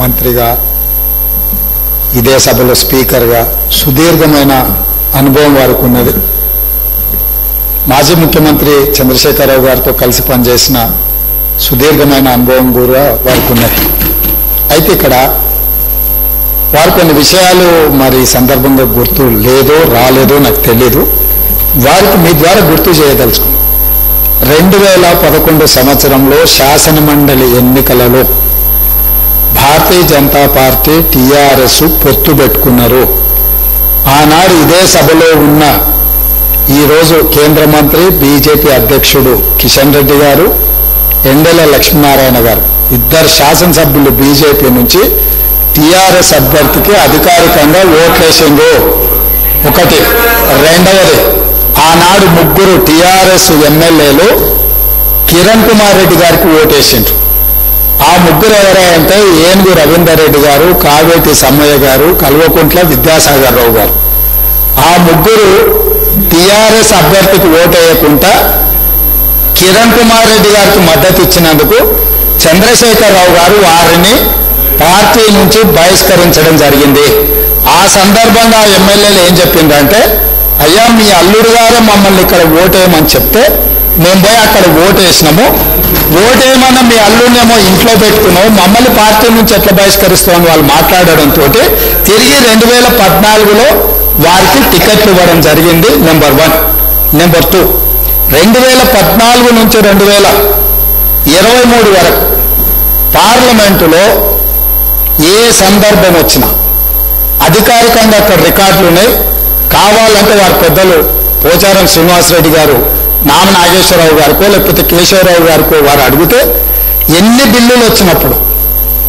మంత్రిగా ఇదే సభలో స్పీకర్గా సుదీర్ఘమైన అనుభవం వారికి ఉన్నది. మాజీ ముఖ్యమంత్రి చంద్రశేఖరరావు గారితో కలిసి పనిచేసిన సుదీర్ఘమైన అనుభవం కూడా వారికి ఉన్నది. అయితే ఇక్కడ వారు కొన్ని విషయాలు మరి సందర్భంగా గుర్తు లేదో రాలేదో నాకు తెలియదు. వారికి మీ ద్వారా గుర్తు చేయదలుచుకున్నాను. 2011 సంవత్సరంలో శాసనమండలి ఎన్నికలలో భారతీయ జనతా పార్టీ టీఆర్ఎస్ పొత్తు పెట్టుకున్నారు. ఆనాడు ఇదే సభలో ఉన్న ఈరోజు కేంద్ర మంత్రి బీజేపీ అధ్యక్షుడు కిషన్ రెడ్డి గారు, ఎండెల లక్ష్మీనారాయణ గారు ఇద్దరు శాసనసభ్యులు బీజేపీ నుంచి టీఆర్ఎస్ అభ్యర్థికి అధికారికంగా ఓట్లేసిండ్రు. ఒకటి. రెండవది, ఆనాడు ముగ్గురు టీఆర్ఎస్ ఎమ్మెల్యేలు కిరణ్ కుమార్ రెడ్డి గారికి ఓటేసిండ్రు. ఆ ముగ్గురు ఎవరంటే ఏనుగు రవీందర్ రెడ్డి గారు, కావేటి సమ్మయ్య గారు, కల్వకుంట్ల విద్యాసాగర్ రావు గారు. ఆ ముగ్గురు టీఆర్ఎస్ అభ్యర్థికి ఓటేయకుండా కిరణ్ కుమార్ రెడ్డి గారికి మద్దతు ఇచ్చినందుకు చంద్రశేఖరరావు గారు వారిని పార్టీ నుంచి బహిష్కరించడం జరిగింది. ఆ సందర్భంగా ఎమ్మెల్యేలు ఏం చెప్పిందంటే, అయ్యా మీ అల్లుడు గారు మమ్మల్ని ఇక్కడ ఓటేయమని చెప్తే మేము పోయి అక్కడ ఓటేసినాము, ఓటేయమన్నా మీ అల్లుడినేమో ఇంట్లో పెట్టుకున్నాము, మమ్మల్ని పార్టీ నుంచి ఎట్లా బహిష్కరిస్తామని వాళ్ళు మాట్లాడడంతో తిరిగి 2014లో వారికి టికెట్లు ఇవ్వడం జరిగింది. నెంబర్ 1. నెంబర్ 2, 2014 నుంచి 2023 వరకు పార్లమెంటులో ఏ సందర్భం వచ్చినా అధికారికంగా అక్కడ రికార్డులు ఉన్నాయి. కావాలంటే వారి పెద్దలు పోచారం శ్రీనివాసరెడ్డి గారు, నామ నాగేశ్వరరావు గారికో లేకపోతే కేశవరావు గారికో వారు అడిగితే ఎన్ని బిల్లులు వచ్చినప్పుడు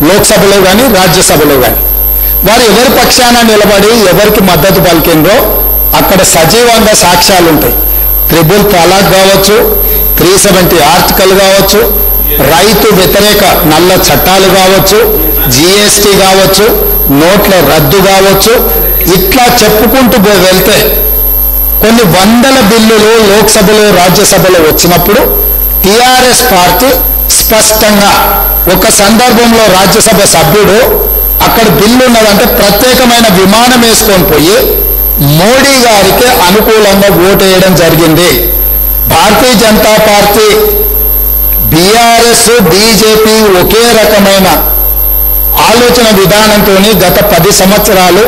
లోక్సభలో కానీ రాజ్యసభలో కానీ వారు ఎవరి పక్షాన నిలబడి ఎవరికి మద్దతు పలికిందో అక్కడ సజీవంగా సాక్ష్యాలు ఉంటాయి. 3 తలాక్ కావచ్చు, 370 ఆర్టికల్ కావచ్చు, రైతు వ్యతిరేక నల్ల చట్టాలు కావచ్చు, జీఎస్టీ కావచ్చు, నోట్ల రద్దు కావచ్చు, ఇట్లా చెప్పుకుంటూ వెళ్తే కొన్ని వందల బిల్లులు లోక్సభలో రాజ్యసభలో వచ్చినప్పుడు టీఆర్ఎస్ పార్టీ స్పష్టంగా ఒక సందర్భంలో రాజ్యసభ సభ్యుడు అక్కడ బిల్లు ఉన్నదంటే ప్రత్యేకమైన విమానం వేసుకొని పోయి మోడీ గారికి అనుకూలంగా ఓటేయడం జరిగింది. Bharatiya Janata party, BRS, BJP ఒకే రకమైన ఆలోచన విధానంతో గత 10 సంవత్సరాలు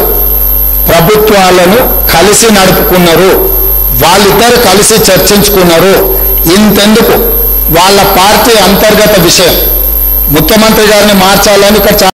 ప్రభుత్వాలను కలిసి నడుపుకున్నారు. వాళ్ళిద్దరు కలిసి చర్చించుకున్నారు. ఇంతెందుకు వాళ్ళ పార్టీ అంతర్గత విషయం ముఖ్యమంత్రి గారిని మార్చాలని ఇక్కడ